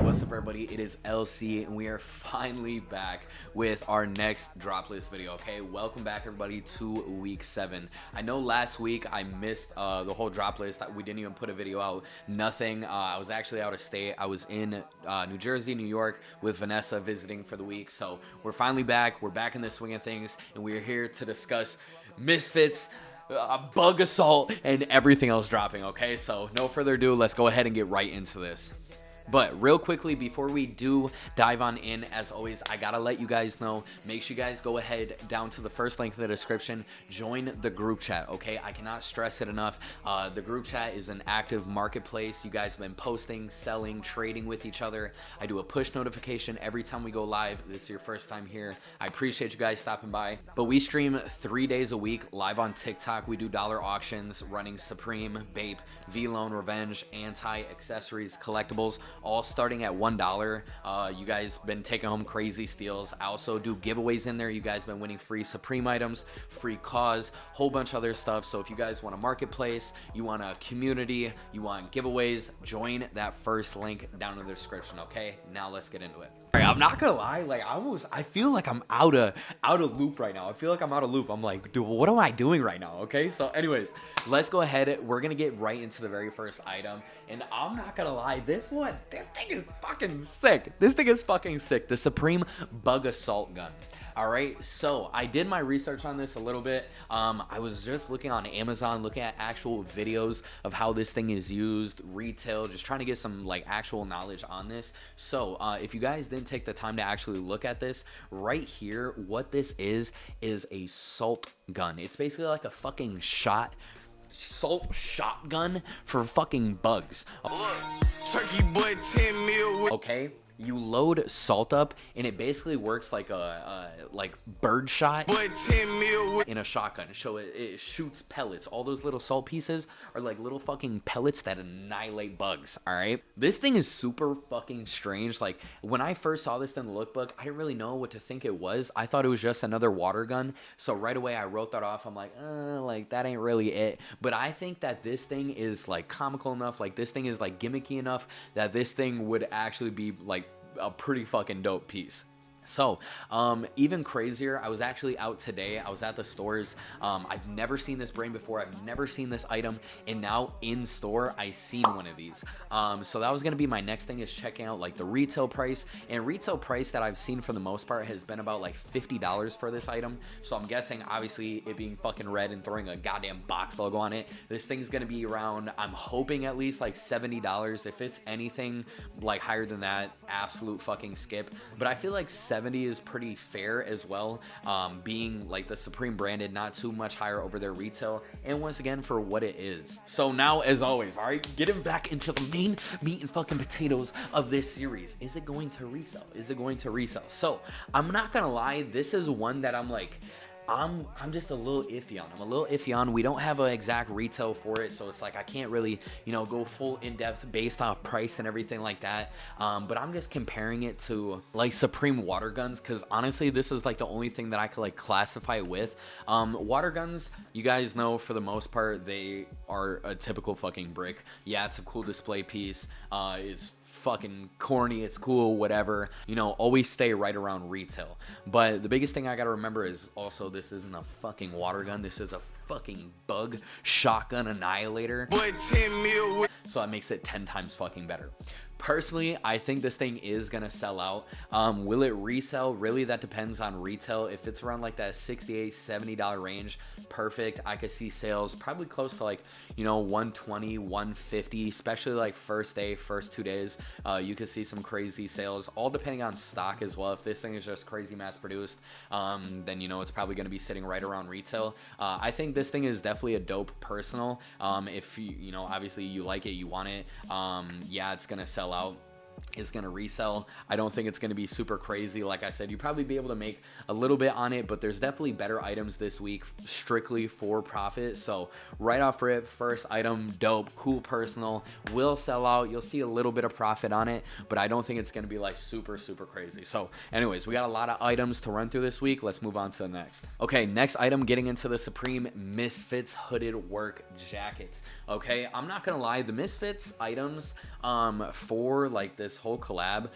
What's up everybody, it is LC and we are finally back with our next drop list video. Okay, welcome back everybody to week 7. I know last week I missed the whole drop list. We didn't even put a video out, nothing. I was actually out of state. I was in New Jersey, New York with Vanessa visiting for the week. So we're finally back, we're back in the swing of things, and we're here to discuss Misfits, Bug Assault, and everything else dropping. Okay, so no further ado, let's go ahead and get right into this. But real quickly, before we do dive on in, as always, I gotta let you guys know, make sure you guys go ahead down to the first link in the description, join the group chat, okay? I cannot stress it enough. The group chat is an active marketplace. You guys have been posting, selling, trading with each other. I do a push notification every time we go live. This is your first time here. I appreciate you guys stopping by. But we stream 3 days a week live on TikTok. We do dollar auctions running Supreme, Bape, V-Loan, Revenge, Anti, accessories, collectibles, all starting at $1. You guys been taking home crazy steals. I also do giveaways in there. You guys been winning free Supreme items, free cause, whole bunch of other stuff. So if you guys want a marketplace, you want a community, you want giveaways, join that first link down in the description. Okay, now let's get into it. All right, I'm not gonna lie, like I feel like I'm out of loop right now. I feel like I'm out of loop. I'm like, dude, what am I doing right now? Okay, so anyways, let's go ahead. We're gonna get right into the very first item, and I'm not gonna lie, this thing is fucking sick. This thing is fucking sick. The Supreme Bug Assault gun. All right, so I did my research on this a little bit. I was just looking on Amazon, looking at actual videos of how this thing is used, retail, just trying to get some like actual knowledge on this. So if you guys didn't take the time to actually look at this, right here, what this is a salt gun. It's basically like a fucking salt shotgun for fucking bugs. Turkey boy 10 mil. Okay, you load salt up and it basically works like a bird shot Boy 10 mil. in a shotgun. So it shoots pellets. All those little salt pieces are like little fucking pellets that annihilate bugs. All right, this thing is super fucking strange. Like when I first saw this in the lookbook, I didn't really know what to think it was. I thought it was just another water gun, so right away I wrote that off. I'm like that ain't really it. But I think that this thing is like comical enough, like this thing is like gimmicky enough that this thing would actually be like a pretty fucking dope piece. So even crazier, I was actually out today. I was at the stores. I've never seen this brand before. I've never seen this item, and now in store I seen one of these. So that was gonna be my next thing, is checking out like the retail price. And retail price that I've seen for the most part has been about like $50 for this item. So I'm guessing, obviously it being fucking red and throwing a goddamn box logo on it, this thing's gonna be around, I'm hoping at least like $70. If it's anything like higher than that, absolute fucking skip. But I feel like 70 is pretty fair as well, being like the Supreme branded, not too much higher over their retail, and once again for what it is. So now, as always, all right, getting back into the main meat and fucking potatoes of this series. Is it going to resell? Is it going to resell? So I'm not gonna lie, this is one that I'm like, I'm just a little iffy on. I'm a little iffy on. We don't have an exact retail for it, so it's like I can't really, you know, go full in-depth based off price and everything like that. But I'm just comparing it to like Supreme water guns, because honestly, this is like the only thing that I could like classify it with. Water guns, you guys know, for the most part, they are a typical fucking brick. Yeah, it's a cool display piece. It's fucking corny, it's cool, whatever, you know, always stay right around retail. But the biggest thing I gotta remember is also, this isn't a fucking water gun, this is a fucking bug shotgun annihilator. Boy 10 mil. So that makes it 10 times fucking better. Personally, I think this thing is gonna sell out. Will it resell? Really, that depends on retail. If it's around like that $68, $70 range, perfect. I could see sales probably close to like, you know, 120, 150, especially like first day, first 2 days. You could see some crazy sales, all depending on stock as well. If this thing is just crazy mass produced, then you know it's probably gonna be sitting right around retail. I think this thing is definitely a dope personal. If you know, obviously you like it, you want it, yeah, it's gonna sell out. Is gonna resell. I don't think it's gonna be super crazy. Like I said, you probably be able to make a little bit on it, but there's definitely better items this week strictly for profit. So right off rip, first item, dope, cool personal, will sell out. You'll see a little bit of profit on it, but I don't think it's gonna be like super crazy. So anyways, we got a lot of items to run through this week. Let's move on to the next. Okay, next item, getting into the Supreme Misfits hooded work jackets. Okay, I'm not gonna lie, the Misfits items for like this this whole collab.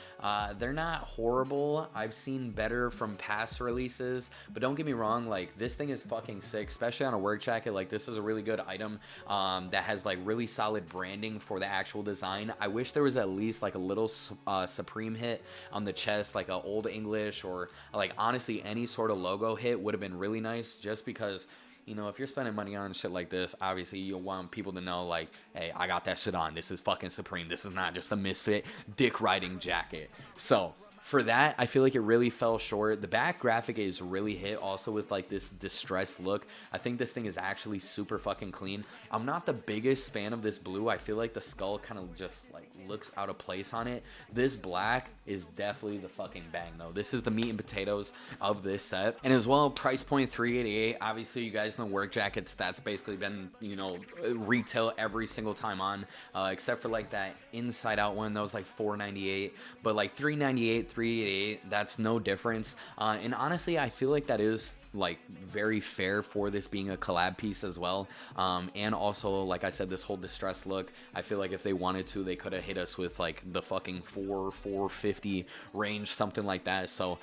They're not horrible. I've seen better from past releases, but don't get me wrong, like this thing is fucking sick, especially on a work jacket. Like this is a really good item that has like really solid branding for the actual design. I wish there was at least like a little Supreme hit on the chest, like a Old English, or like honestly any sort of logo hit would have been really nice, just because, you know, if you're spending money on shit like this, obviously you want people to know, like, hey, I got that shit on. This is fucking Supreme. This is not just a Misfit dick riding jacket. So for that, I feel like it really fell short. The back graphic is really hit, also with like this distressed look. I think this thing is actually super fucking clean. I'm not the biggest fan of this blue. I feel like the skull kind of just like looks out of place on it. This black is definitely the fucking bang though. This is the meat and potatoes of this set. And as well, price point $388. Obviously you guys know work jackets, that's basically been, you know, retail every single time on, except for like that inside out one that was like $498, but like $398, $388, that's no difference. And honestly, I feel like that is like very fair for this being a collab piece as well. And also, like I said, this whole distressed look, I feel like if they wanted to, they could have hit us with like the fucking $450 range, something like that. So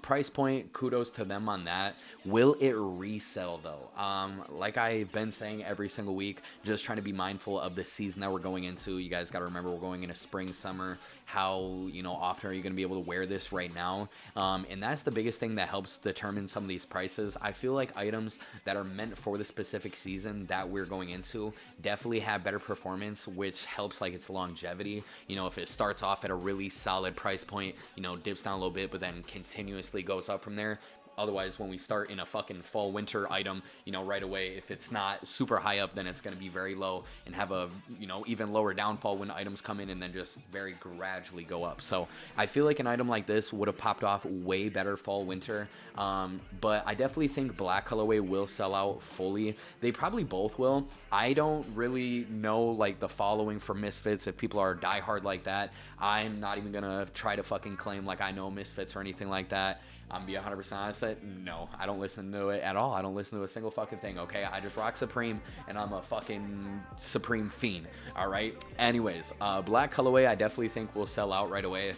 price point, kudos to them on that. Will it resell though? Like I've been saying every single week, just trying to be mindful of the season that we're going into. You guys got to remember, we're going into spring, summer. How, you know, often are you going to be able to wear this right now? And that's the biggest thing that helps determine some of these prices. I feel like items that are meant for the specific season that we're going into definitely have better performance, which helps like its longevity. You know, if it starts off at a really solid price point, you know, dips down a little bit, but then continuously goes up from there. Otherwise, when we start in a fucking fall winter item, you know, right away, if it's not super high up, then it's going to be very low and have a, you know, even lower downfall when items come in and then just very gradually go up. So I feel like an item like this would have popped off way better fall winter. But I definitely think black colorway will sell out fully. They probably both will. I don't really know like the following for Misfits. If people are diehard like that, I'm not even going to try to fucking claim like I know Misfits or anything like that. I'm be 100% honest, no, I don't listen to it at all. I don't listen to a single fucking thing, okay? I just rock Supreme, and I'm a fucking Supreme fiend, all right? Anyways, black colorway, I definitely think will sell out right away.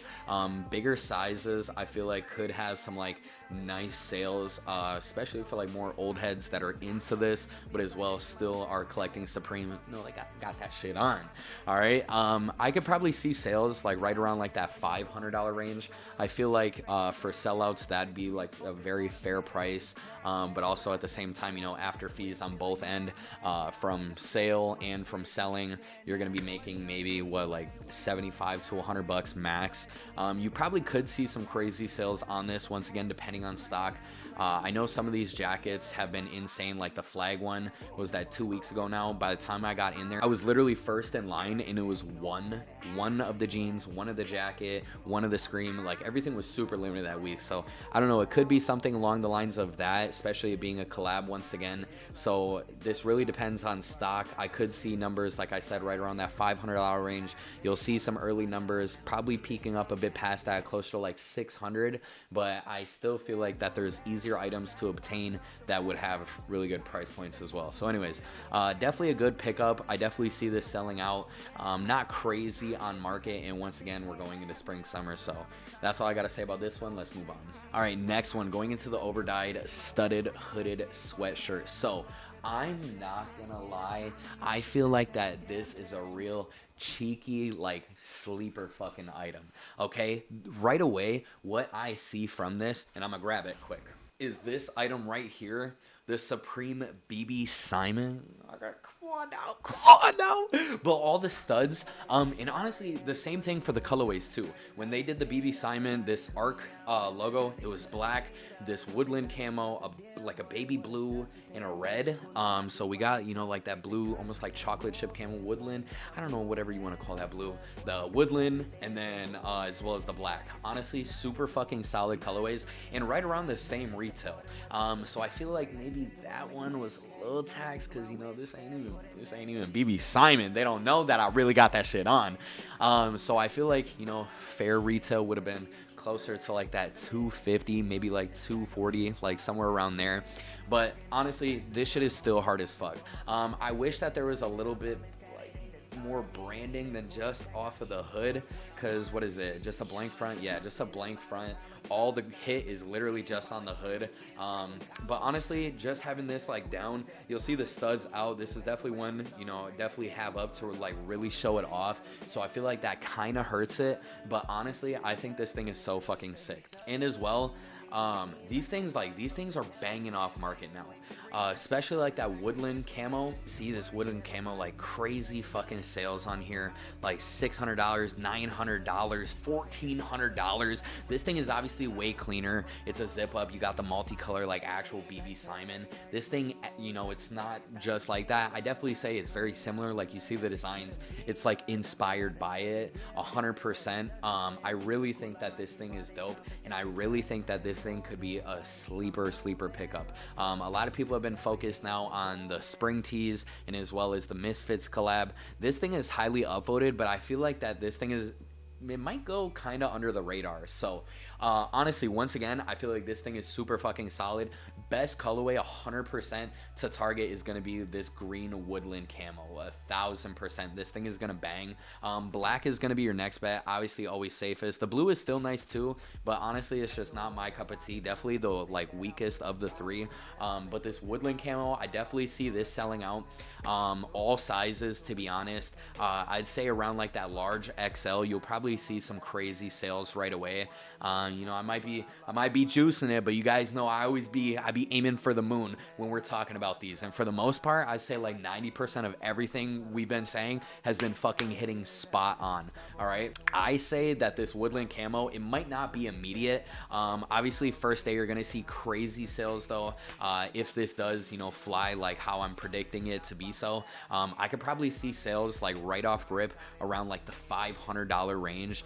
Bigger sizes, I feel like could have some, like, nice sales, especially for, like, more old heads that are into this, but as well still are collecting Supreme. No, like, got that shit on, all right? I could probably see sales, like, right around, like, that $500 range. I feel like for sellouts, that'd be like a very fair price, but also at the same time, you know, after fees on both end, from sale and from selling, you're gonna be making maybe what, like 75 to $100 max. You probably could see some crazy sales on this, once again depending on stock. I know some of these jackets have been insane, like the flag one was that 2 weeks ago now. By the time I got in there, I was literally first in line, and it was one of the jeans, one of the jacket, one of the Scream. Like everything was super limited that week. So I don't know, it could be something along the lines of that, especially it being a collab once again. So this really depends on stock. I could see numbers, like I said, right around that $500 range. You'll see some early numbers probably peaking up a bit past that, closer to like 600, but I still feel like that there's easier items to obtain that would have really good price points as well. So anyways, definitely a good pickup. I definitely see this selling out, not crazy on market, and once again we're going into spring, summer. So that's all I gotta say about this one. Let's move on. All right, next one, going into the overdyed studded hooded sweatshirt. So I'm not gonna lie, I feel like that this is a real cheeky, like, sleeper fucking item. Okay, right away what I see from this, and I'm gonna grab it quick, is this item right here, the Supreme BB Simon. Okay, come on now. But all the studs, and honestly, the same thing for the colorways too. When they did the BB Simon, this ARC logo, it was black, this woodland camo, like a baby blue and a red. So we got, you know, like that blue, almost like chocolate chip camo woodland. I don't know, whatever you want to call that blue. The woodland, and then as well as the black. Honestly, super fucking solid colorways, and right around the same retail. So I feel like maybe that one was a little taxed, because, you know, this ain't even BB Simon. They don't know that I really got that shit on. So I feel like, you know, fair retail would have been closer to like that 250, maybe like 240, like somewhere around there. But honestly, this shit is still hard as fuck. I wish that there was a little bit, like, more branding than just off of the hood, because what is it, just a blank front? Yeah, just a blank front. All the hit is literally just on the hood. But honestly, just having this like down, you'll see the studs out. This is definitely one, you know, definitely have up to like really show it off. So I feel like that kind of hurts it, but honestly I think this thing is so fucking sick. And as well, these things are banging off market now, especially like that woodland camo. See this woodland camo, like crazy fucking sales on here, like $600, $900, $1,400. This thing is obviously way cleaner. It's a zip up. You got the multicolor like actual BB Simon. This thing, you know, it's not just like that. I definitely say it's very similar. Like you see the designs, it's like inspired by it 100%. I really think that this thing is dope, and I really think that this thing could be a sleeper pickup. A lot of people have been focused now on the spring tees and as well as the Misfits collab. This thing is highly upvoted, but I feel like that this thing is, it might go kind of under the radar. So honestly, once again, I feel like this thing is super fucking solid. Best colorway 100% to target is going to be this green woodland camo, 1000%. This thing is going to bang. Black is going to be your next bet, obviously always safest. The blue is still nice too, but honestly it's just not my cup of tea. Definitely the like weakest of the three. But this woodland camo, I definitely see this selling out. All sizes, to be honest. I'd say around like that large XL, you'll probably see some crazy sales right away. You know, I might be juicing it, but you guys know I be aiming for the moon when we're talking about these. And for the most part, I'd say like 90% of everything we've been saying has been fucking hitting spot on. All right, I say that this woodland camo, it might not be immediate. Obviously first day you're gonna see crazy sales though. If this does, you know, fly like how I'm predicting it to be, so I could probably see sales like right off rip around like the $500 range,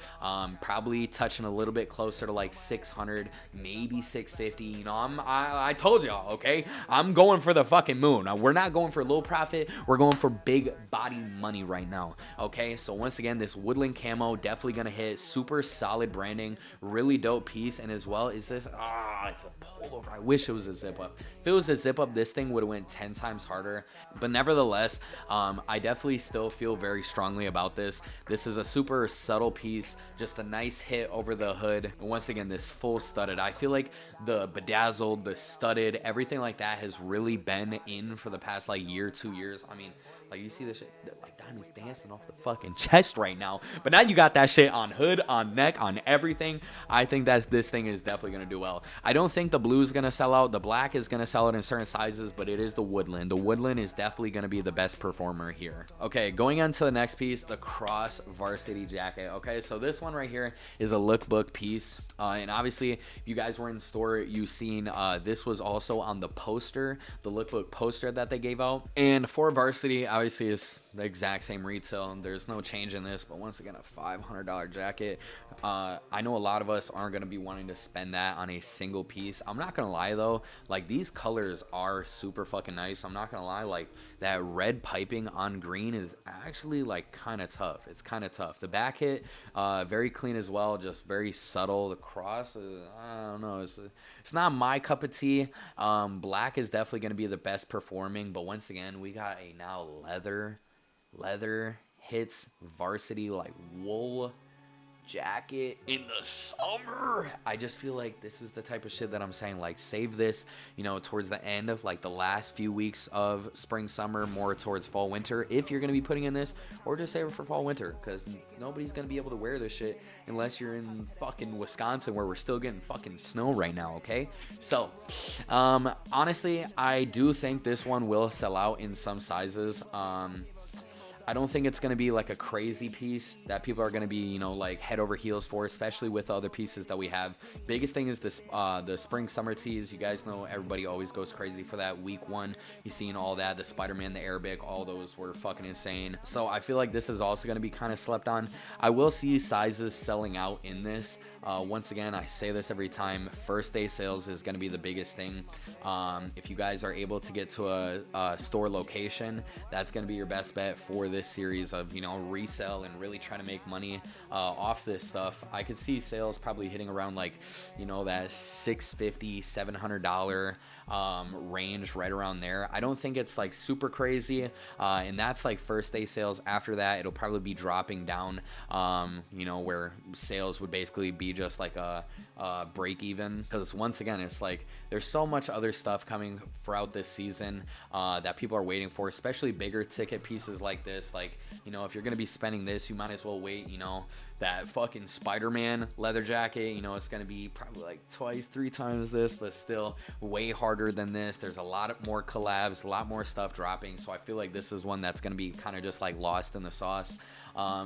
probably touching a little bit closer to like 600, maybe 650. You know, I told y'all, okay, I'm going for the fucking moon. We're not going for low profit, we're going for big body money right now. Okay, so once again, this woodland camo definitely gonna hit. Super solid branding, really dope piece. And as well is this, it's a pullover. I wish it was a zip up. If it was a zip up, this thing would have went 10 times harder. But nevertheless, I definitely still feel very strongly about this. This is a super subtle piece, just a nice hit over the hood. And once again, this full studded. I feel like the bedazzled, the studded, everything like that has really been in for the past like year, 2 years. I mean, like you see this shit, like diamonds dancing off the fucking chest right now. But now you got that shit on hood, on neck, on everything. I think that this thing is definitely gonna do well. I don't think the blue is gonna sell out. The black is gonna sell out in certain sizes, but it is the woodland. The woodland is definitely gonna be the best performer here. Okay, going on to the next piece, the cross varsity jacket. Okay, so this one right here is a lookbook piece, and obviously if you guys were in the store, you've seen this was also on the poster, the lookbook poster that they gave out. And for varsity, obviously it's the exact same retail, and there's no change in this. But once again, a $500 jacket. I know a lot of us aren't going to be wanting to spend that on a single piece. I'm not going to lie though, like these colors are super fucking nice. I'm not going to lie, like that red piping on green is actually like kind of tough. It's kind of tough. The back hit, very clean as well, just very subtle. The cross is, I don't know, it's not my cup of tea. Black is definitely going to be the best performing, but once again, we got a now leather hits varsity like wool jacket in the summer. I just feel like this is the type of shit that I'm saying, like save this, you know, towards the end of like the last few weeks of spring summer, more towards fall winter if you're going to be putting in this, or just save it for fall winter, because nobody's going to be able to wear this shit unless you're in fucking Wisconsin where we're still getting fucking snow right now. Okay, so honestly, I do think this one will sell out in some sizes. I don't think it's going to be like a crazy piece that people are going to be, you know, like head over heels for, especially with the other pieces that we have. Biggest thing is this, the spring summer tees. You guys know everybody always goes crazy for that. Week one, you seen all that, the Spider-Man, the Arabic, all those were fucking insane. So I feel like this is also going to be kind of slept on. I will see sizes selling out in this. Once again, I say this every time, first day sales is going to be the biggest thing. If you guys are able to get to a store location, that's going to be your best bet for this series of, you know, resell and really trying to make money off this stuff. I could see sales probably hitting around like, you know, that $650, $700 range, right around there. I don't think it's like super crazy, and that's like first day sales. After that, it'll probably be dropping down, you know, where sales would basically be just like a break even, because once again, it's like there's so much other stuff coming throughout this season that people are waiting for, especially bigger ticket pieces like this. Like, you know, if you're gonna be spending this, you might as well wait. You know, that fucking Spider-Man leather jacket, you know, it's gonna be probably like twice, 3 times this, but still way harder than this. There's a lot more collabs, a lot more stuff dropping, so I feel like this is one that's gonna be kind of just like lost in the sauce.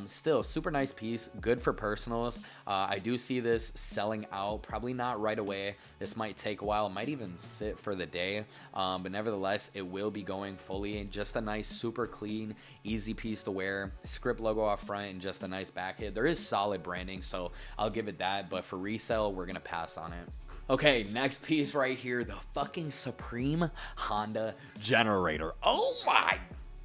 Still super nice piece, good for personals. I do see this selling out, probably not right away. This might take a while, might even sit for the day, but nevertheless, it will be going fully. Just a nice, super clean, easy piece to wear. Script logo off front and just a nice back hit. There is solid branding, so I'll give it that, but for resale, we're gonna pass on it. Okay, next piece right here, the fucking Supreme Honda generator. Oh my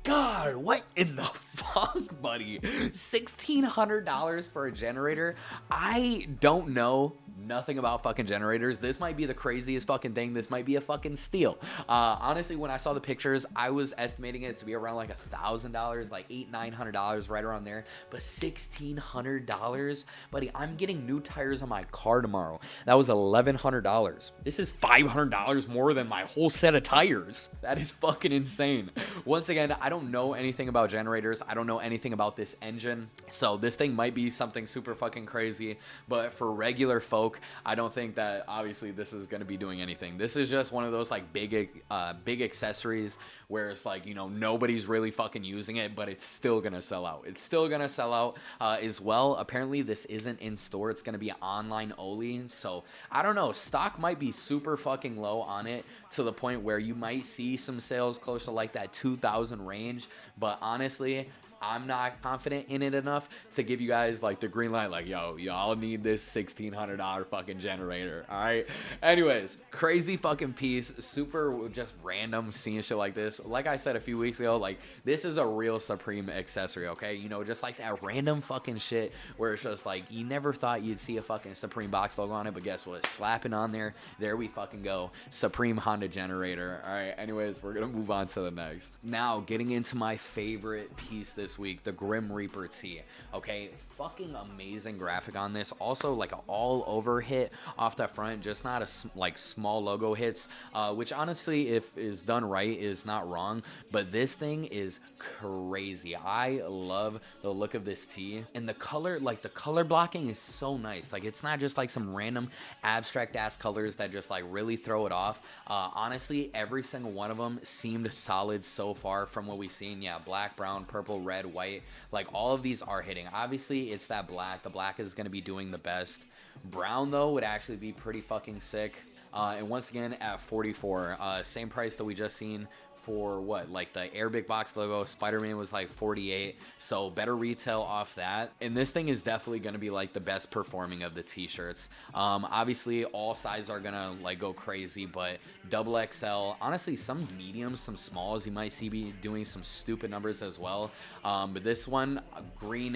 God, what in the fuck, buddy? $1,600 for a generator? I don't know nothing about fucking generators. This might be the craziest fucking thing. This might be a fucking steal. Honestly, when I saw the pictures, I was estimating it to be around like $1,000, like $800-900, right around there. But $1,600, buddy, I'm getting new tires on my car tomorrow. That was $1,100. This is $500 more than my whole set of tires. That is fucking insane. Once again, I don't know anything about generators. I don't know anything about this engine, so this thing might be something super fucking crazy, but for regular folk, I don't think that obviously this is going to be doing anything. This is just one of those like big accessories where it's like, you know, nobody's really fucking using it, but it's still gonna sell out. It's still gonna sell out as well. Apparently this isn't in store. It's gonna be online only, so I don't know, stock might be super fucking low on it, to the point where you might see some sales close to like that 2,000 range, but honestly, I'm not confident in it enough to give you guys like the green light, like, yo, y'all need this $1,600 fucking generator. All right. Anyways, crazy fucking piece, super just random seeing shit like this. Like I said a few weeks ago, like this is a real Supreme accessory. Okay, you know, just like that random fucking shit where it's just like you never thought you'd see a fucking Supreme box logo on it, but guess what? It's slapping on there. There we fucking go. Supreme Honda generator. All right. Anyways, we're gonna move on to the next. Now, getting into my favorite piece this week, the Grim Reaper tee. Okay, fucking amazing graphic on this. Also like an all over hit off the front, just not a like small logo hits, which honestly, if is done right, is not wrong, but this thing is crazy. I love the look of this tee, and the color, like the color blocking is so nice. Like it's not just like some random abstract ass colors that just like really throw it off. Honestly, every single one of them seemed solid so far from what we've seen. Yeah, black, brown, purple, red, white, like all of these are hitting. Obviously it's that black. The black is going to be doing the best. Brown though would actually be pretty fucking sick. And once again at 44, same price that we just seen for what, like the Air Big Box logo. Spider-Man was like 48, so better retail off that. And this thing is definitely going to be like the best performing of the t-shirts. Obviously all sizes are gonna like go crazy, but double XL, honestly some mediums, some smalls, you might see be doing some stupid numbers as well. But this one, green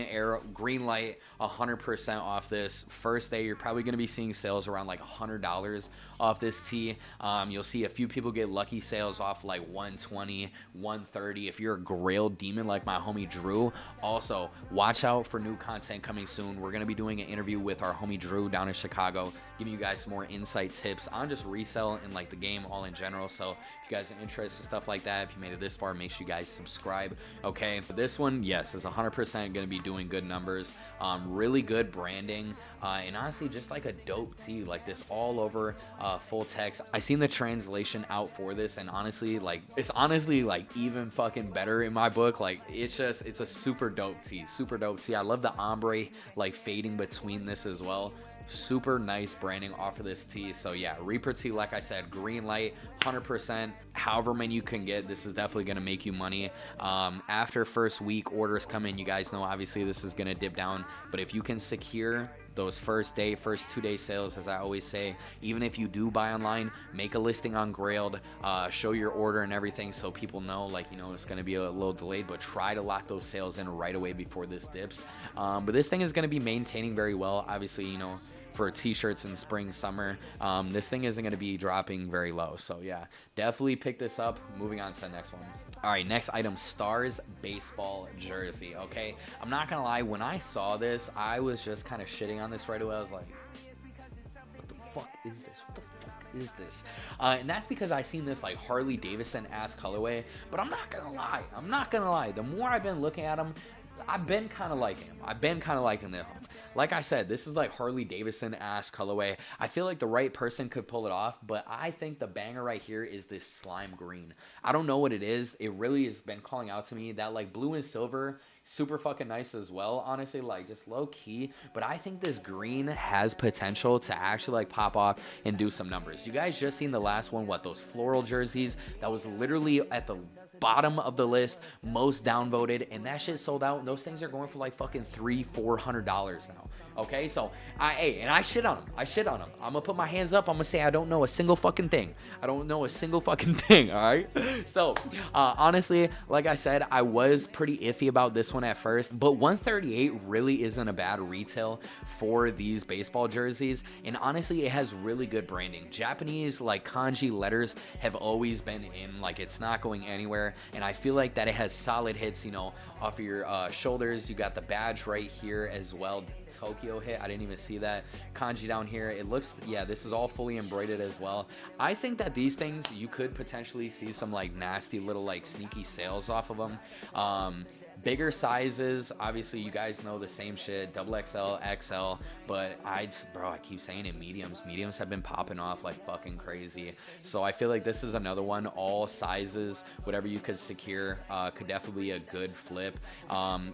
light, 100% off this. First day, you're probably going to be seeing sales around like $100 off this tee. You'll see a few people get lucky sales off like 120, 130 if you're a grail demon like my homie Drew. Also, watch out for new content coming soon. We're going to be doing an interview with our homie Drew down in Chicago, giving you guys some more insight tips on just resell and like the game all in general. So if you guys are interested in stuff like that, if you made it this far, make sure you guys subscribe. Okay, but this one, yes, is 100% going to be doing good numbers. Really good branding, and honestly just like a dope tee, like this all over full text. I seen the translation out for this, and honestly, like it's honestly like even fucking better in my book. Like it's a super dope tee. I love the ombre like fading between this as well. super nice branding off of this tee. So yeah, Reaper tee, like I said, green light, 100%. However many you can get, this is definitely going to make you money. After first week orders come in, you guys know obviously this is going to dip down, but if you can secure those first 2-day sales, as I always say, even if you do buy online, make a listing on Grailed, show your order and everything so people know, like, you know, it's going to be a little delayed, but try to lock those sales in right away before this dips. But this thing is going to be maintaining very well, obviously, you know, for t-shirts in spring, summer. This thing isn't going to be dropping very low. So yeah, definitely pick this up. Moving on to the next one. All right, next item, Stars baseball jersey. Okay, I'm not gonna lie, when I saw this, I was just kind of shitting on this right away. I was like, what the fuck is this? What the fuck is this? And that's because I seen this like Harley Davidson ass colorway. But I'm not gonna lie, the more I've been looking at them, I've been kind of liking him. I've been kind of liking them. Like I said, this is like Harley Davidson ass colorway. I feel like the right person could pull it off, but I think the banger right here is this slime green. I don't know what it is. It really has been calling out to me. That like blue and silver, super fucking nice as well, honestly, like just low key. But I think this green has potential to actually like pop off and do some numbers. You guys just seen the last one, what, those floral jerseys? That was literally at the bottom of the list, most downvoted, and that shit sold out. And those things are going for like fucking $300-$400 now. Okay, so I shit on him. I'm gonna put my hands up. I'm gonna say I don't know a single fucking thing. All right. So honestly, like I said, I was pretty iffy about this one at first, but 138 really isn't a bad retail for these baseball jerseys, and honestly, it has really good branding. Japanese like kanji letters have always been in, like it's not going anywhere, and I feel like that it has solid hits, you know, off of your shoulders. You got the badge right here as well. Tokyo hit, I didn't even see that. Kanji down here, it looks, yeah, this is all fully embroidered as well. I think that these things, you could potentially see some like nasty little like sneaky sales off of them. Bigger sizes, obviously you guys know the same shit, XXL, XL, but I keep saying it, mediums have been popping off like fucking crazy. So I feel like this is another one, all sizes, whatever you could secure, could definitely be a good flip.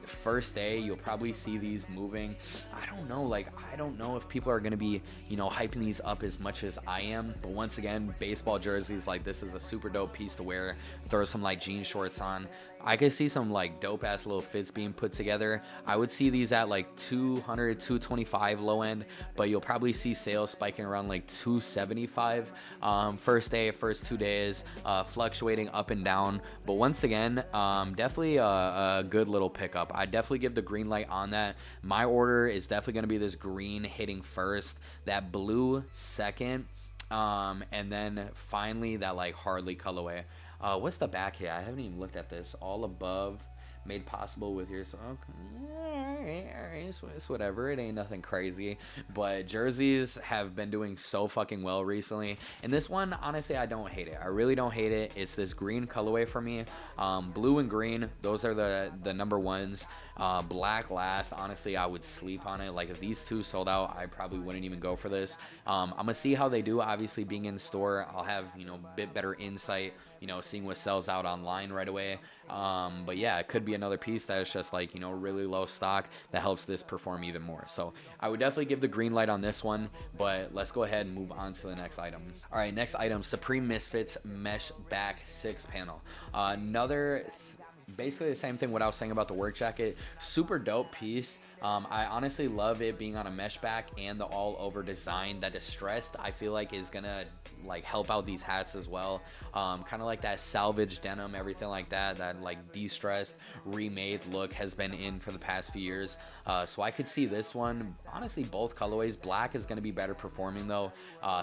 First day, you'll probably see these moving. I don't know if people are gonna be, you know, hyping these up as much as I am, but once again, baseball jerseys, like this is a super dope piece to wear. Throw some like jean shorts on. I could see some like dope ass little fits being put together. I would see these at like 200, 225 low end, but you'll probably see sales spiking around like 275 first day, first 2 days, fluctuating up and down. But once again, definitely a good little pickup. I definitely give the green light on that. My order is definitely going to be this green hitting first, that blue second, and then finally that like Harley colorway. What's the back here? I haven't even looked at this. All above, made possible with your, so okay, all right, it's whatever. It ain't nothing crazy, but jerseys have been doing so fucking well recently, and this one, honestly, I don't hate it. I really don't hate it. It's this green colorway for me. Blue and green, those are the number ones. Black last, honestly, I would sleep on it. Like if these two sold out, I probably wouldn't even go for this. I'm gonna see how they do. Obviously, being in store, I'll have, you know, a bit better insight, you know, seeing what sells out online right away. But yeah, it could be another piece that is just like, you know, really low stock that helps this perform even more. So I would definitely give the green light on this one, but let's go ahead and move on to the next item. All right, next item, Supreme Misfits mesh back 6 panel. Another basically the same thing what I was saying about the work jacket. Super dope piece. I honestly love it being on a mesh back and the all over design. That distressed, I feel like, is gonna like help out these hats as well. Kind of like that salvage denim, everything like that, that like de-stressed remade look has been in for the past few years. So I could see this one, honestly, both colorways. Black is going to be better performing though,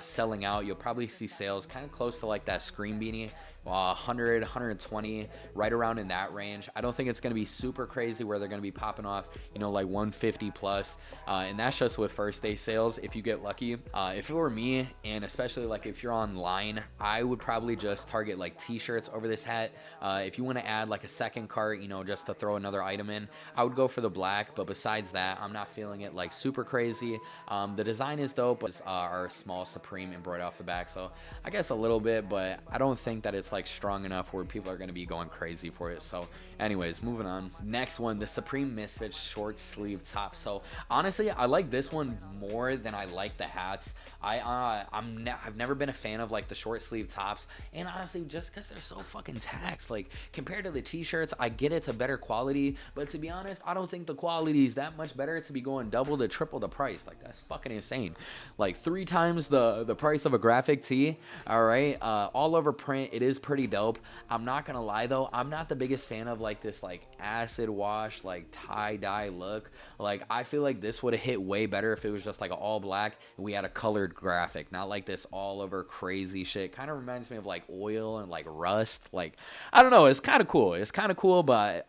selling out. You'll probably see sales kind of close to like that Scream beanie, 100, 120, right around in that range. I don't think it's going to be super crazy where they're going to be popping off, you know, like 150 plus, and that's just with first day sales if you get lucky. If it were me, and especially like if you're online, I would probably just target like t-shirts over this hat. If you want to add like a second cart, you know, just to throw another item in, I would go for the black. But besides that, I'm not feeling it like super crazy. The design is dope, but our small Supreme embroidered off the back, so I guess a little bit, but I don't think that it's like strong enough where people are going to be going crazy for it. So anyways, moving on. Next one, the Supreme Misfits short sleeve top. So honestly, I like this one more than I like the hats. I've never been a fan of like the short sleeve tops, and honestly, just because they're so fucking taxed. Like compared to the t-shirts, I get it's a better quality, but to be honest, I don't think the quality is that much better to be going double to triple the price. Like that's fucking insane. Like 3 times the price of a graphic tee. All right, all over print. It is pretty dope. I'm not gonna lie though, I'm not the biggest fan of like this like acid wash like tie-dye look. Like I feel like this would have hit way better if it was just like an all black and we had a colored graphic, not like this all over crazy shit. Kind of reminds me of like oil and like rust. Like I don't know, it's kind of cool, but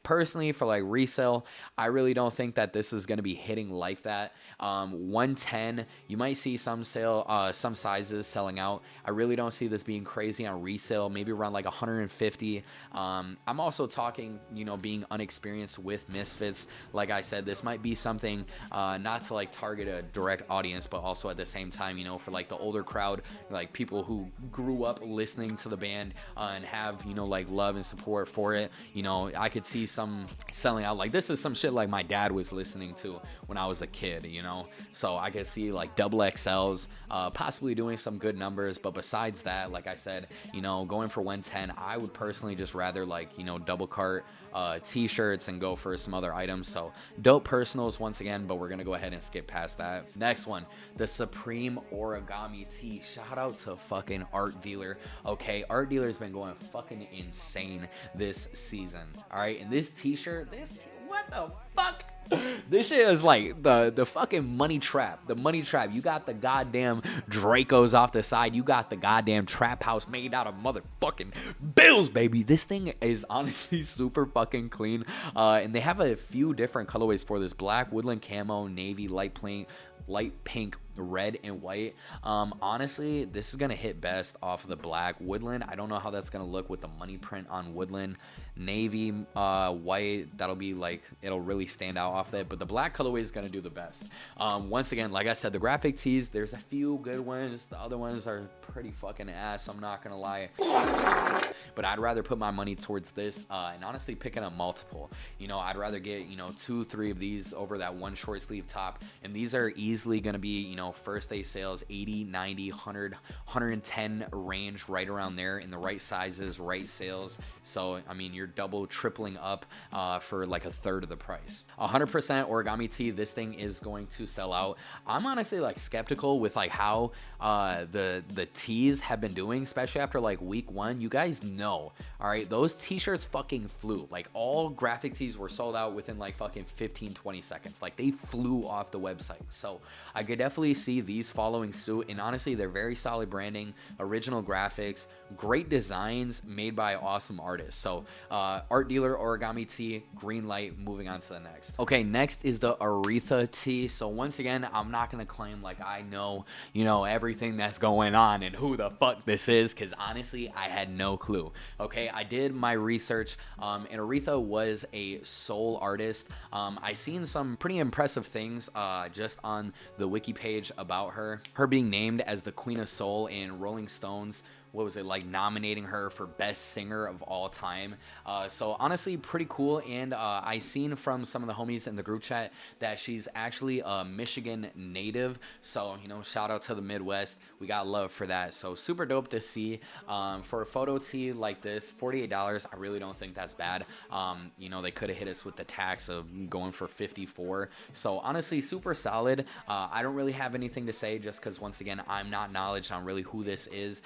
personally for like resale, I really don't think that this is going to be hitting like that. 110, you might see some sizes selling out. I really don't see this being crazy on resale, maybe around like 150. I'm also talking, you know, being unexperienced with Misfits. Like I said, this might be something not to like target a direct audience, but also at the same time, you know, for like the older crowd, like people who grew up listening to the band and have, you know, like love and support for it. You know, I could see some selling out. Like this is some shit like my dad was listening to when I was a kid, you know, so I could see like double XLs possibly doing some good numbers. But besides that, like I said, you know, going for 110, I would personally just rather like, you know, double cart t-shirts and go for some other items. So dope personals once again, but we're gonna go ahead and skip past that. Next one, the Supreme Origami tee. Shout out to fucking Art Dealer. Okay, Art Dealer's been going fucking insane this season. All right, and this t-shirt, what the fuck? This shit is like the fucking money trap. The money trap. You got the goddamn Dracos off the side. You got the goddamn trap house made out of motherfucking bills, baby. This thing is honestly super fucking clean. And they have a few different colorways for this: black, woodland camo, navy, light pink, red, and white. Honestly, this is gonna hit best off of the black. Woodland, I don't know how that's gonna look with the money print on woodland. Navy, white, that'll be like, it'll really stand out off that, but the black colorway is gonna do the best. Once again, like I said, the graphic tees, there's a few good ones. The other ones are pretty fucking ass, I'm not gonna lie, but I'd rather put my money towards this, and honestly picking up multiple. You know, I'd rather get, you know, 2-3 of these over that one short sleeve top, and these are easily gonna be, you know, first day sales 80, 90, 100, 110 range, right around there, in the right sizes, right sales. So I mean, you're double tripling up for like a third of the price. 100% origami tee, this thing is going to sell out. I'm honestly like skeptical with like how the tees have been doing, especially after like week 1. You guys know, all right, those t-shirts fucking flew. Like all graphic tees were sold out within like fucking 15-20 seconds. Like they flew off the website. So I could definitely see these following suit, and honestly they're very solid branding, original graphics, great designs made by awesome artists. So Art Dealer origami tee, green light. Moving on to the next. Okay, next is the Aretha tee. So once again, I'm not gonna claim like I know, you know, everything that's going on and who the fuck this is, because honestly I had no clue. Okay, I did my research, and Aretha was a soul artist. I seen some pretty impressive things just on the wiki page about her being named as the Queen of Soul in Rolling Stone's, what was it, like nominating her for best singer of all time. So honestly pretty cool. And I seen from some of the homies in the group chat that she's actually a Michigan native, so you know, shout out to the Midwest, we got love for that. So super dope to see. For a photo tee like this, $48, I really don't think that's bad. You know, they could have hit us with the tax of going for 54, so honestly super solid. I don't really have anything to say, just because once again I'm not knowledge on really who this is.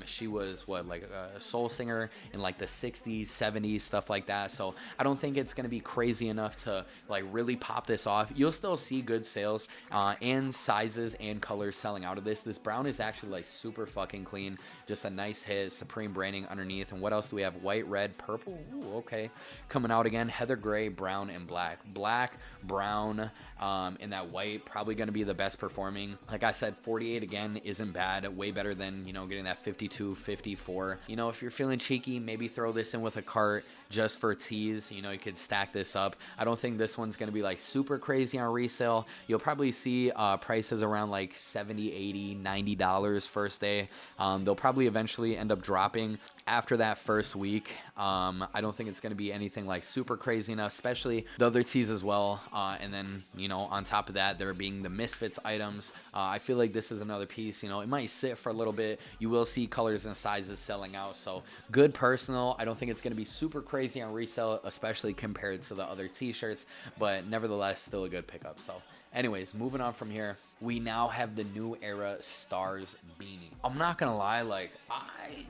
She was what, like a soul singer in like the 60s, 70s, stuff like that. So I don't think it's gonna be crazy enough to like really pop this off. You'll still see good sales and sizes and colors selling out of this. This brown is actually like super fucking clean, just a nice hit. Supreme branding underneath. And what else do we have? White, red, purple. Ooh, okay, coming out again. Heather gray, brown, and black. Black, brown, and that white probably gonna be the best performing. Like I said, 48 again isn't bad. Way better than, you know, getting that 50 52, 54. You know, if you're feeling cheeky, maybe throw this in with a cart just for tees. You know, you could stack this up. I don't think this one's going to be like super crazy on resale. You'll probably see prices around like $70, $80, $90 first day. They'll probably eventually end up dropping after that first week. I don't think it's going to be anything like super crazy enough, especially the other tees as well. And then, you know, on top of that, there being the Misfits items. I feel like this is another piece, you know, it might sit for a little bit. You will see colors and sizes selling out. So good personal. I don't think it's going to be super crazy on resale, especially compared to the other t-shirts, but nevertheless, still a good pickup. So anyways, moving on from here, we now have the New Era Stars beanie. I'm not going to lie, like, I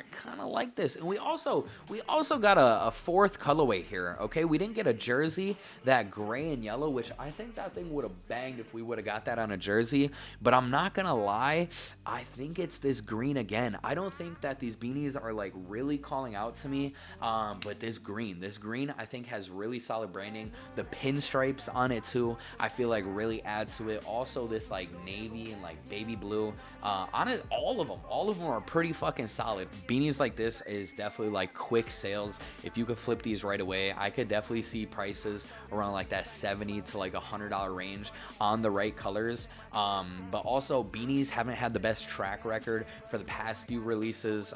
kind of like this. And we also got a fourth colorway here. Okay, we didn't get a jersey, that gray and yellow, which I think that thing would have banged if we would have got that on a jersey. But I'm not gonna lie, I think it's this green again. I don't think that these beanies are like really calling out to me, but this green I think has really solid branding. The pinstripes on it too, I feel like really adds to it. Also this like navy and like baby blue, on it, all of them are pretty fucking solid. Beanies like this is definitely like quick sales. If you could flip these right away, I could definitely see prices around like that $70 to like $100 range on the right colors. But also beanies haven't had the best track record for the past few releases.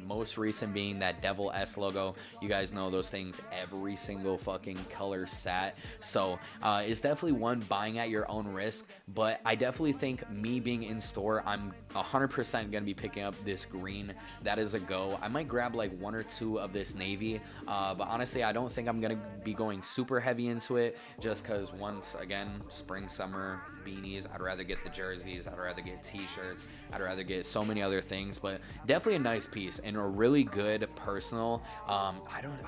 Most recent being that Devil S logo. You guys know those things, every single fucking color sat. So it's definitely one buying at your own risk. But I definitely think me being in store, I'm 100% gonna be picking up this green. That is a go. I might grab like one or two of this navy, but honestly I don't think I'm gonna be going super heavy into it, just because once again, spring summer beanies, I'd rather get the jerseys, I'd rather get t-shirts, I'd rather get so many other things. But definitely a nice piece and a really good personal. I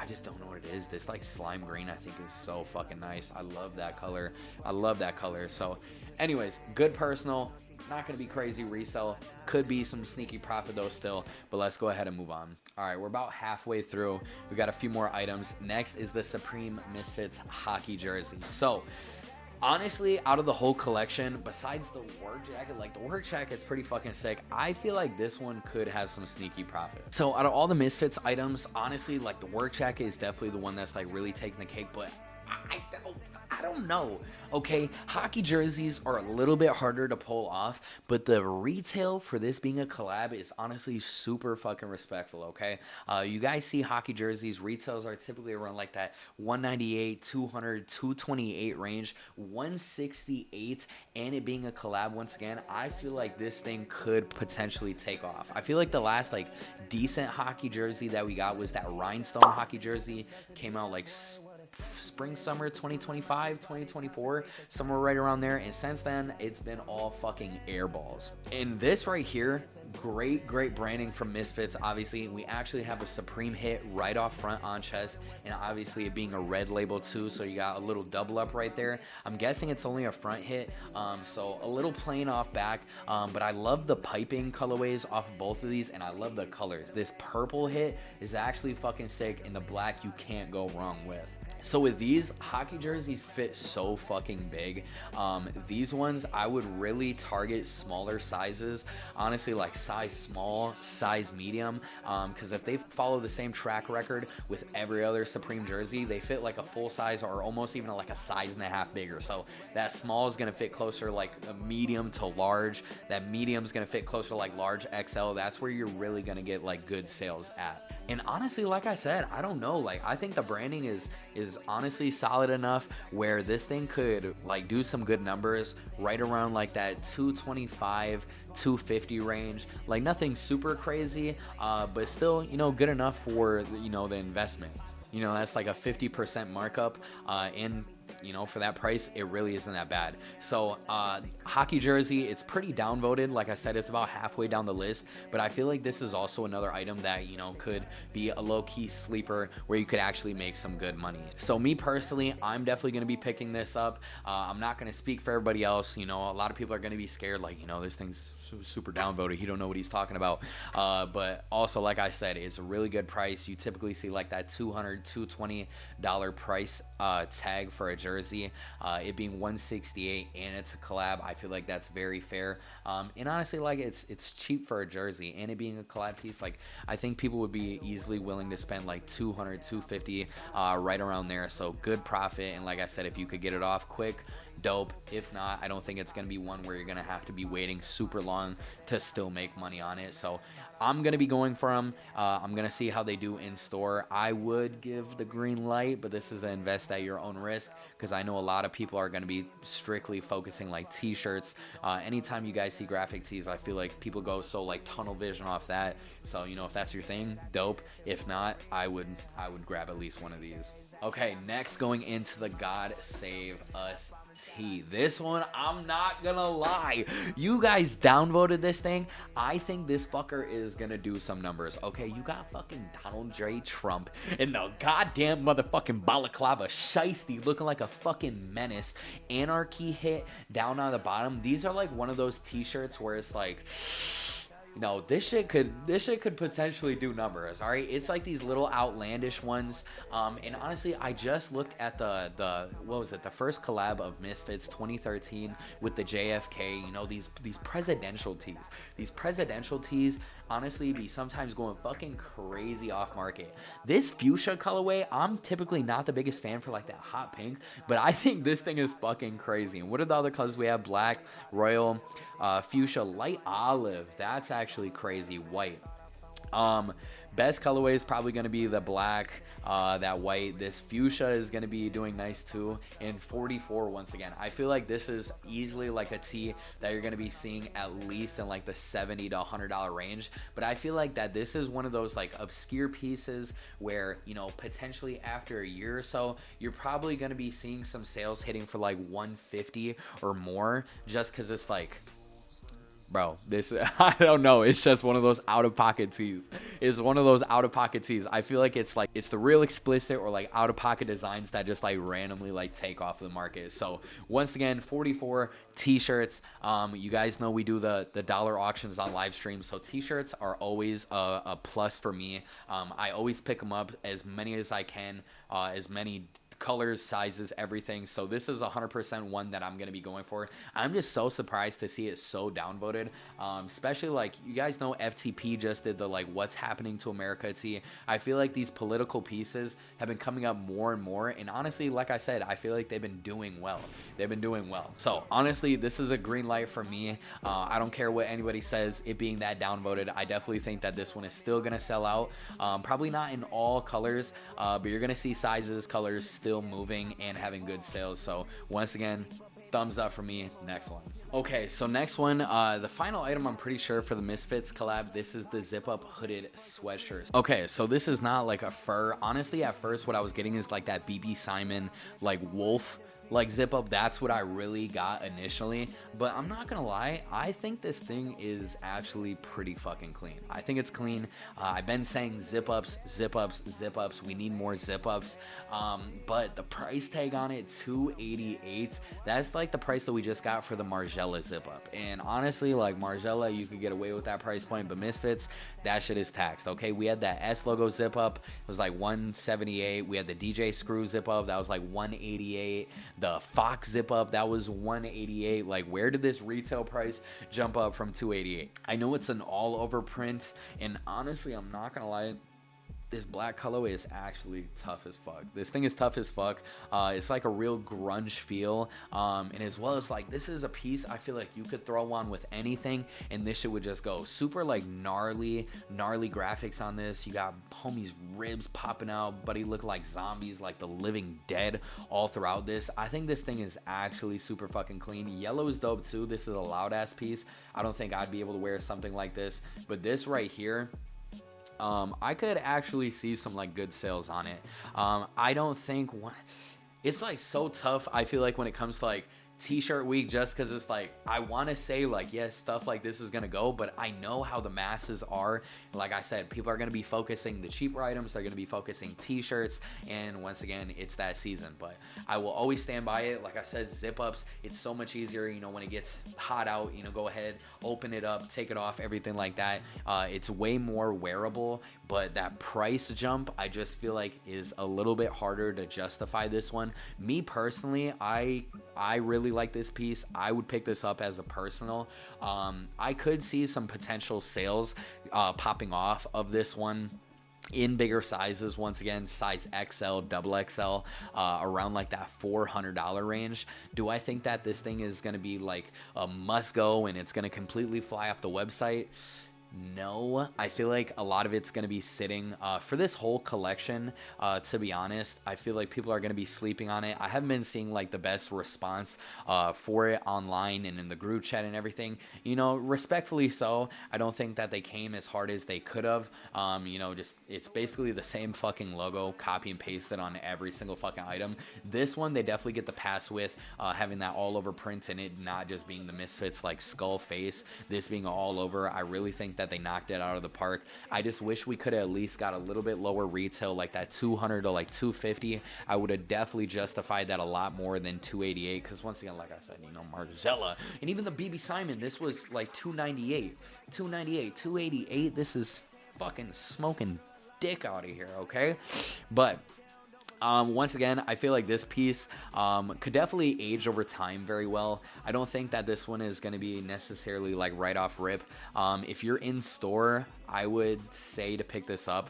just don't know what it is. This like slime green I think is so fucking nice. I love that color. So anyways, good personal, not gonna be crazy resell. Could be some sneaky profit though still, but let's go ahead and move on. All right, we're about halfway through. We got a few more items. Next is the Supreme Misfits hockey jersey. So honestly, out of the whole collection, besides the work jacket, like the work jacket's pretty fucking sick, I feel like this one could have some sneaky profit. So out of all the Misfits items, honestly, like the work jacket is definitely the one that's like really taking the cake, but I don't know. Okay, hockey jerseys are a little bit harder to pull off, but the retail for this being a collab is honestly super fucking respectful. Okay, you guys see hockey jerseys retails are typically around like that 198, 200, 228 range, 168, and it being a collab, once again, I feel like this thing could potentially take off. I feel like the last like decent hockey jersey that we got was that rhinestone hockey jersey. Came out like spring summer 2025, 2024, somewhere right around there, and since then it's been all fucking airballs. And this right here, great branding from Misfits. Obviously we actually have a Supreme hit right off front on chest, and obviously it being a red label too, so you got a little double up right there. I'm guessing it's only a front hit, so a little plain off back, but I love the piping colorways off of both of these, and I love the colors. This purple hit is actually fucking sick, and the black you can't go wrong with. So with these hockey jerseys fit so fucking big. These ones I would really target smaller sizes, honestly, like size small, size medium, because if they follow the same track record with every other Supreme jersey, they fit like a full size or almost even like a size and a half bigger. So that small is going to fit closer like a medium to large, that medium is going to fit closer like large XL. That's where you're really going to get like good sales at. And honestly, like I said, I don't know, like I think the branding is honestly solid enough where this thing could like do some good numbers right around like that 225, 250 range. Like nothing super crazy, but still, you know, good enough for, you know, the investment. You know, that's like a 50% markup, and you know, for that price, it really isn't that bad. So hockey jersey, it's pretty downvoted. Like I said, it's about halfway down the list, but I feel like this is also another item that, you know, could be a low-key sleeper where you could actually make some good money. So me personally, I'm definitely going to be picking this up. I'm not going to speak for everybody else. You know, a lot of people are going to be scared, like, you know, this thing's super downvoted, he don't know what he's talking about. But also, like I said, it's a really good price. You typically see like that $200, $220 price tag for a jersey. jersey. It being 168 and it's a collab, I feel like that's very fair. And honestly, like it's cheap for a jersey, and it being a collab piece, like I think people would be easily willing to spend like 200, 250, right around there. So good profit. And like I said, if you could get it off quick, dope. If not, I don't think it's gonna be one where you're gonna have to be waiting super long to still make money on it. So I'm gonna be going for them. I'm gonna see how they do in store. I would give the green light, but this is an invest at your own risk, because I know a lot of people are gonna be strictly focusing like t-shirts. Anytime you guys see graphic tees, I feel like people go so like tunnel vision off that. So you know, if that's your thing, dope. If not, I would grab at least one of these. Okay, next, going into the God Save Us tee. This one, I'm not gonna lie, you guys downvoted this thing. I think this fucker is gonna do some numbers. Okay, you got fucking Donald J. Trump in the goddamn motherfucking balaclava shiesty, looking like a fucking menace. Anarchy hit down on the bottom. These are like one of those t-shirts where it's like, you know, this shit could potentially do numbers. All right, it's like these little outlandish ones. And honestly, I just looked at the what was it, the first collab of Misfits 2013 with the JFK. You know, these presidential tees. These presidential tees honestly be sometimes going fucking crazy off market. This fuchsia colorway, I'm typically not the biggest fan for like that hot pink, but I think this thing is fucking crazy. And what are the other colors we have? Black, royal, fuchsia, light olive. That's actually crazy. White. Best colorway is probably going to be the black, that white. This fuchsia is going to be doing nice too. And 44, once again, I feel like this is easily like a tee that you're going to be seeing at least in like the $70 to $100 range. But I feel like that this is one of those like obscure pieces where, you know, potentially after a year or so, you're probably going to be seeing some sales hitting for like 150 or more, just because it's like, bro, this, I don't know, it's just one of those out-of-pocket tees. It's one of those out-of-pocket tees. I feel like it's the real explicit or like out-of-pocket designs that just like randomly like take off the market. So once again, 44 t-shirts. You guys know we do the dollar auctions on live stream, so t-shirts are always a plus for me. I always pick them up, as many as I can, as many colors, sizes, everything. So this is 100% one that I'm going to be going for. I'm just so surprised to see it so downvoted, especially like you guys know FTP just did the like what's happening to America tee. I feel like these political pieces have been coming up more and more, and honestly, like I said, I feel like they've been doing well. So honestly, this is a green light for me. I don't care what anybody says, it being that downvoted. I definitely think that this one is still going to sell out. Probably not in all colors, but you're going to see sizes, colors still moving and having good sales. So once again, thumbs up for me. Next one. Okay, so next one, the final item, I'm pretty sure, for the Misfits collab, this is the zip up hooded sweatshirt. Okay, so this is not like a fur. Honestly, at first what I was getting is like that BB Simon like wolf like zip up. That's what I really got initially, but I'm not gonna lie, I think this thing is actually pretty fucking clean. I think it's clean. I've been saying zip ups, we need more zip ups, but the price tag on it, $288, that's like the price that we just got for the Margiela zip up. And honestly, like Margiela, you could get away with that price point, but Misfits, that shit is taxed. Okay, we had that S logo zip up, it was like $178. We had the DJ Screw zip up, that was like $188. The Fox zip up, that was $188. Like, where did this retail price jump up from $288? I know it's an all over print, and honestly, I'm not gonna lie, this black colorway is actually tough as fuck. This thing is tough as fuck. It's like a real grunge feel, and as well as like, this is a piece I feel like you could throw on with anything and this shit would just go. Super like gnarly graphics on this. You got homies ribs popping out, buddy look like zombies, like the living dead all throughout this. I think this thing is actually super fucking clean. Yellow is dope too. This is a loud ass piece. I don't think I'd be able to wear something like this, but this right here, I could actually see some like good sales on it. I don't think it's like so tough. I feel like when it comes to like t-shirt week, just because it's like, I want to say like, yes, stuff like this is gonna go, but I know how the masses are. Like I said, people are gonna be focusing the cheaper items, they're gonna be focusing t-shirts, and once again, it's that season. But I will always stand by it. Like I said, zip ups, it's so much easier, you know, when it gets hot out, you know, go ahead, open it up, take it off, everything like that. It's way more wearable, but that price jump, I just feel like is a little bit harder to justify this one. Me personally, I really like this piece. I would pick this up as a personal. I could see some potential sales popping off of this one in bigger sizes. Once again, size XL, double XL, around like that $400 range. Do I think that this thing is going to be like a must go and it's going to completely fly off the website? No, I feel like a lot of it's going to be sitting for this whole collection. To be honest, I feel like people are going to be sleeping on it. I haven't been seeing like the best response for it online and in the group chat and everything. You know, respectfully so. I don't think that they came as hard as they could have. You know, just it's basically the same fucking logo, copy and pasted on every single fucking item. This one, they definitely get the pass with having that all over print in it, not just being the Misfits like skull face. This being all over, I really think that they knocked it out of the park. I just wish we could have at least got a little bit lower retail, like that 200 to like 250. I would have definitely justified that a lot more than 288, because once again, like I said, you know, Margella and even the BB Simon, this was like 298, 288. This is fucking smoking dick out of here, okay? But once again, I feel like this piece could definitely age over time very well. I don't think that this one is going to be necessarily like right off rip. If you're in store, I would say to pick this up.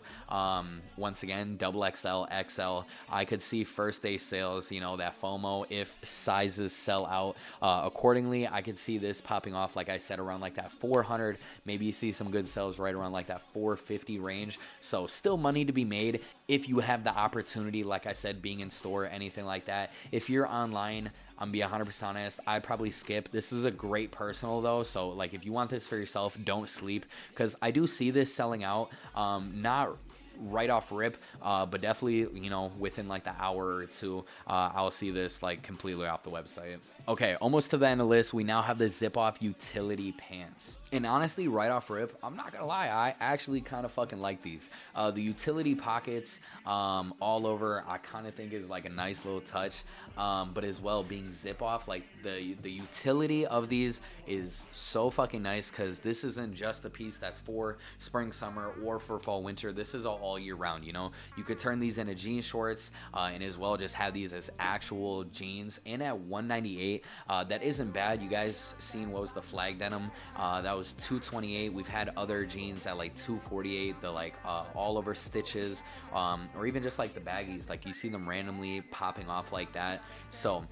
Once again, double XL, XL. I could see first day sales, you know, that FOMO, if sizes sell out accordingly. I could see this popping off, like I said, around like that 400. Maybe you see some good sales right around like that 450 range. So still money to be made if you have the opportunity, like I said, being in store, anything like that. If you're online, I'm be 100% honest, I'd probably skip. This is a great personal though, so like if you want this for yourself, don't sleep, because I do see this selling out, not right off rip, but definitely, you know, within like the hour or two, I'll see this like completely off the website. Okay, almost to the end of the list, we now have the zip off utility pants. And honestly, right off rip, I'm not gonna lie, I actually kind of fucking like these. The utility pockets all over, I kind of think is like a nice little touch, but as well being zip off, like the utility of these is so fucking nice, because this isn't just a piece that's for spring, summer, or for fall, winter. This is all year round, you know. You could turn these into jean shorts, and as well just have these as actual jeans. And at $198, that isn't bad. You guys seen what was the flag denim? That was $228. We've had other jeans at like $248, the like all over stitches, or even just like the baggies, like you see them randomly popping off like that. So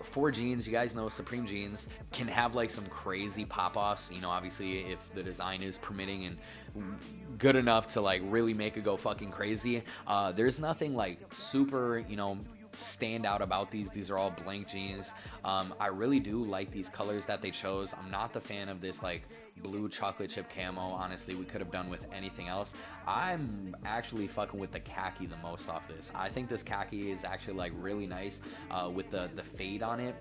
for jeans, you guys know Supreme jeans can have like some crazy pop-offs, you know, obviously if the design is permitting and good enough to like really make it go fucking crazy. There's nothing like super, you know, stand out about these are all blank jeans. I really do like these colors that they chose. I'm not the fan of this like blue chocolate chip camo. Honestly, we could have done with anything else. I'm actually fucking with the khaki the most off this. I think this khaki is actually like really nice with the fade on it,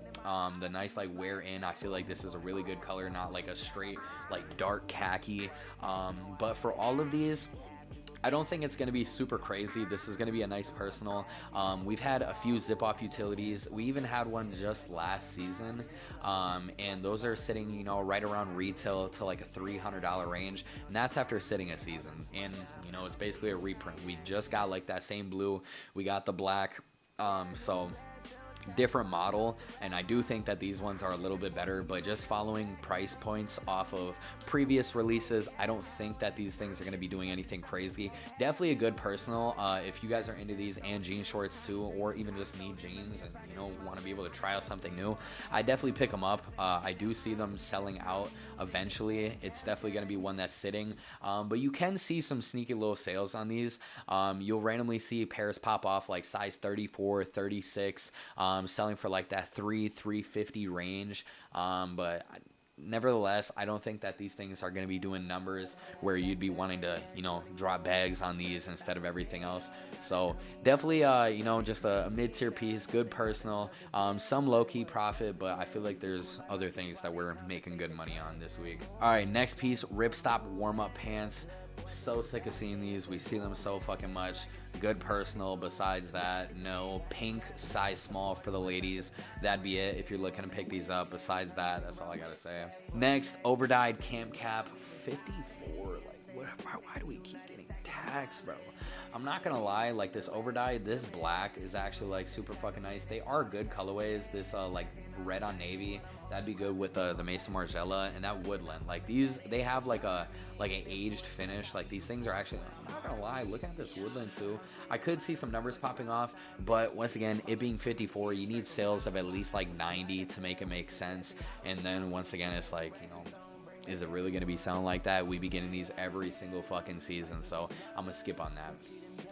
the nice like wear in. I feel like this is a really good color, not like a straight like dark khaki. But for all of these, I don't think it's going to be super crazy. This is going to be a nice personal. We've had a few zip-off utilities. We even had one just last season, and those are sitting, you know, right around retail to like a $300 range, and that's after sitting a season. And, you know, it's basically a reprint. We just got like that same blue. We got the black, so different model, and I do think that these ones are a little bit better, but just following price points off of previous releases, I don't think that these things are going to be doing anything crazy. Definitely a good personal if you guys are into these, and jean shorts too, or even just need jeans and, you know, want to be able to try out something new. I definitely pick them up. I do see them selling out eventually. It's definitely going to be one that's sitting, but you can see some sneaky little sales on these. You'll randomly see pairs pop off like size 34, 36, selling for like that $350 range, but nevertheless, I don't think that these things are going to be doing numbers where you'd be wanting to, drop bags on these instead of everything else. So definitely, just a mid-tier piece, good personal, some low-key profit, but I feel like there's other things that we're making good money on this week. All right, next piece, Ripstop warm-up pants. So sick of seeing these. We see them so fucking much. Good personal. Besides that, no. Pink size small for the ladies. That'd be it if you're looking to pick these up. Besides that, that's all I gotta say. Next, overdyed camp cap 54. Why do we keep getting taxed, bro? I'm not gonna lie, like this overdyed, this black is actually like super fucking nice. They are good colorways. This like red on navy, that'd be good with the Mesa Margiela, and that woodland. Like these, they have like an aged finish. Like these things are actually, I'm not gonna lie, looking at this woodland too, I could see some numbers popping off, but once again, it being 54, you need sales of at least like 90 to make it make sense. And then once again, it's like, is it really going to be selling like that? We be getting these every single fucking season, so I'm going to skip on that.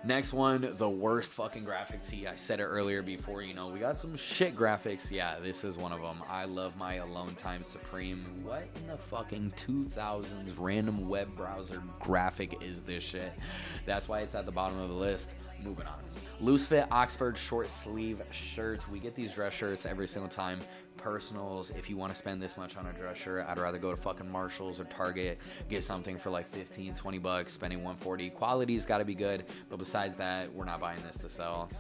Next one, the worst fucking graphic tee. I said it earlier before, we got some shit graphics. Yeah, this is one of them. I love my Alone Time Supreme. What in the fucking 2000s random web browser graphic is this shit? That's why it's at the bottom of the list. Moving on. Loose fit Oxford short sleeve shirt. We get these dress shirts every single time. Personals, if you want to spend this much on a dress shirt, I'd rather go to fucking Marshalls or Target, get something for like 15, 20 bucks, spending 140. Quality's got to be good, but besides that, we're not buying this to sell.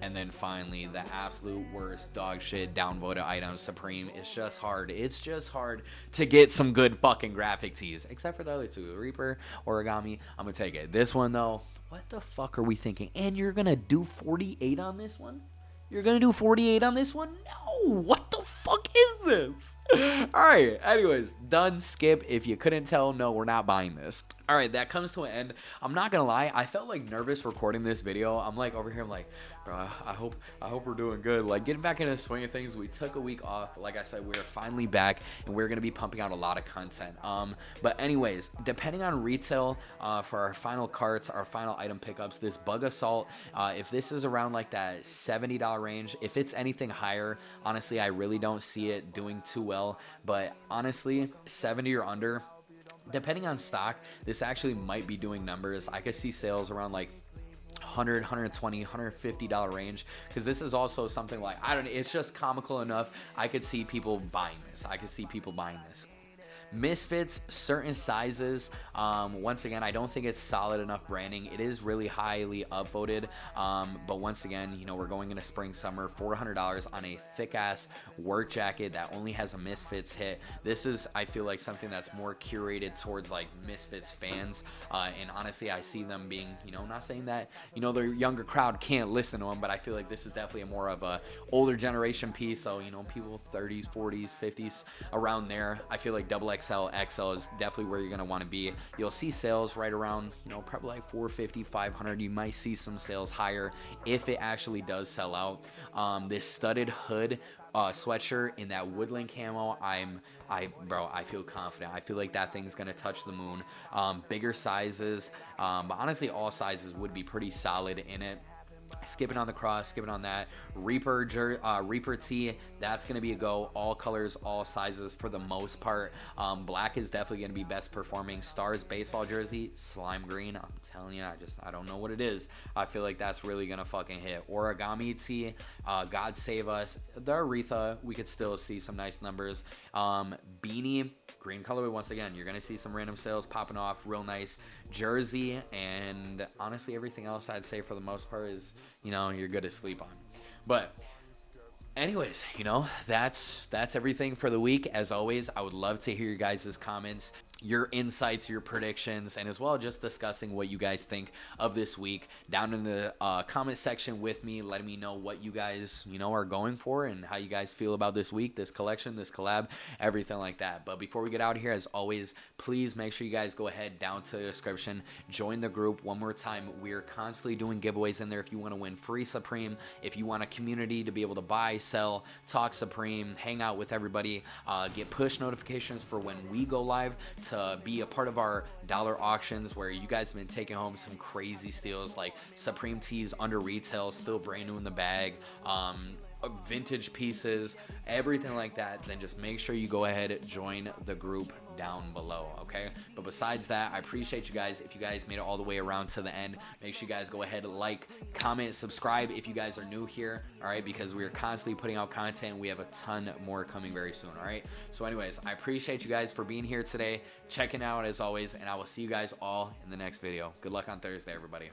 And then finally, the absolute worst dog shit downvoted item, Supreme. It's just hard to get some good fucking graphic tees, except for the other two, Reaper, Origami. I'm gonna take it. This one though, what the fuck are we thinking? And you're gonna do 48 on this one? You're gonna do 48 on this one? No, what the fuck is this? Alright, anyways, done, skip. If you couldn't tell, no, we're not buying this. Alright, that comes to an end. I'm not gonna lie, I felt like nervous recording this video. I'm like over here, I'm like, bro, I hope we're doing good. Like getting back into the swing of things. We took a week off. Like I said, we're finally back and we're gonna be pumping out a lot of content. But anyways, depending on retail, for our final carts, our final item pickups, this Bug Assault, if this is around like that $70 range, if it's anything higher, honestly, I really don't see it doing too well. But honestly, 70 or under, depending on stock, this actually might be doing numbers. I could see sales around like $100, $120, $150 range, because this is also something like, I don't know, it's just comical enough. I could see people buying this. Misfits, certain sizes. Once again, I don't think it's solid enough branding. It is really highly upvoted, but once again, we're going into spring summer. $400 on a thick ass work jacket that only has a Misfits hit. This is, I feel like, something that's more curated towards like Misfits fans, and honestly, I see them being, not saying that the younger crowd can't listen to them, but I feel like this is definitely a more of a older generation piece. So people 30s, 40s, 50s, around there. I feel like XXL, XL is definitely where you're going to want to be. You'll see sales right around, probably like 450, 500. You might see some sales higher if it actually does sell out. This studded hood sweatshirt in that woodland camo, I feel confident. I feel like that thing's going to touch the moon. Bigger sizes, but honestly, all sizes would be pretty solid in it. Skipping on the cross, skipping on that. Reaper tee, that's going to be a go. All colors, all sizes for the most part. Black is definitely going to be best performing. Stars baseball jersey, slime green. I'm telling you, I don't know what it is. I feel like that's really going to fucking hit. Origami tee, God Save Us. The Aretha, we could still see some nice numbers. Beanie, green colorway. Once again, you're going to see some random sales popping off. Real nice jersey. And honestly, everything else I'd say for the most part is, you're good to sleep on. But anyways, that's everything for the week. As always, I would love to hear your guys' comments, your insights, your predictions, and as well just discussing what you guys think of this week down in the comment section with me, letting me know what you guys are going for and how you guys feel about this week, this collection, this collab, everything like that. But before we get out of here, as always, please make sure you guys go ahead down to the description, join the group. One more time, we're constantly doing giveaways in there. If you want to win free Supreme, if you want a community to be able to buy, sell, talk Supreme, hang out with everybody, get push notifications for when we go live, to be a part of our dollar auctions where you guys have been taking home some crazy steals like Supreme tees under retail, still brand new in the bag. vintage pieces, everything like that, then just make sure you go ahead and join the group down below, okay? But besides that, I appreciate you guys. If you guys made it all the way around to the end, make sure you guys go ahead and like, comment, subscribe if you guys are new here, all right? Because we are constantly putting out content. We have a ton more coming very soon, all right? So anyways, I appreciate you guys for being here today, checking out as always, and I will see you guys all in the next video. Good luck on Thursday, everybody.